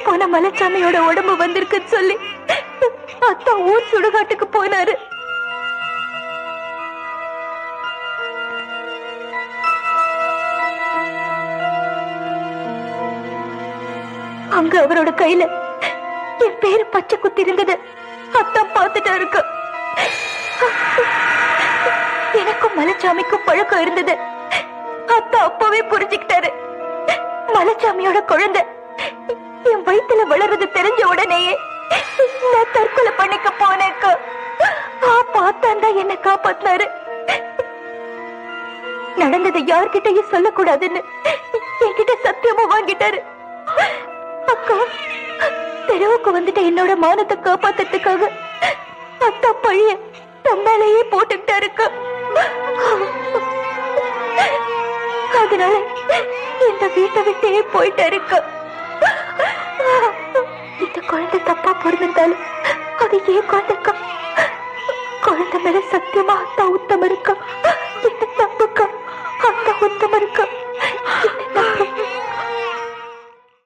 போன மலைச்சாமியோட உடம்பு வந்திருக்குன்னு சொல்லி அத்தா ஊர் சுடுகாட்டுக்கு போனாரு. அங்க அவரோட கையில என் பேரு பச்சை குத்தி இருந்தது அத்தா பார்த்துட்டா இருக்கு. எனக்கும் மலைச்சாமிக்கும் பழக்கம் இருந்தது. அத்தா அப்பவே புரிஞ்சுக்கிட்டாரு. மலைச்சாமியோட குழந்தை என் வயித்துல வளர்றது தெரிஞ்ச உடனேயே நான் தற்கொலை பண்ணிக்க போனேக்க. பார்த்தான் தான் என்ன காப்பாத்தினாரு. நடந்ததை யார்கிட்டயும் சொல்லக்கூடாதுன்னு என்கிட்ட சத்தியமும் வாங்கிட்டாரு. அக்கா தெருவுக்கு வந்துட்டு என்னோட மானத்தை காப்பாத்துறதுக்காக அத்தா பழிய தம்மாலேயே போட்டுக்கிட்டாருக்கா. அதனால இந்த வீட்டை விட்டே போயிட்டாருக்கா. இந்த குழந்தை தப்பா பிறந்திருந்தாலும் அது ஏன் குழந்தைக்கா. குழந்தை மேல சத்தியமா அத்தா உத்தம இருக்கா. இந்த தப்புக்கா அத்தா உத்தம இருக்கா.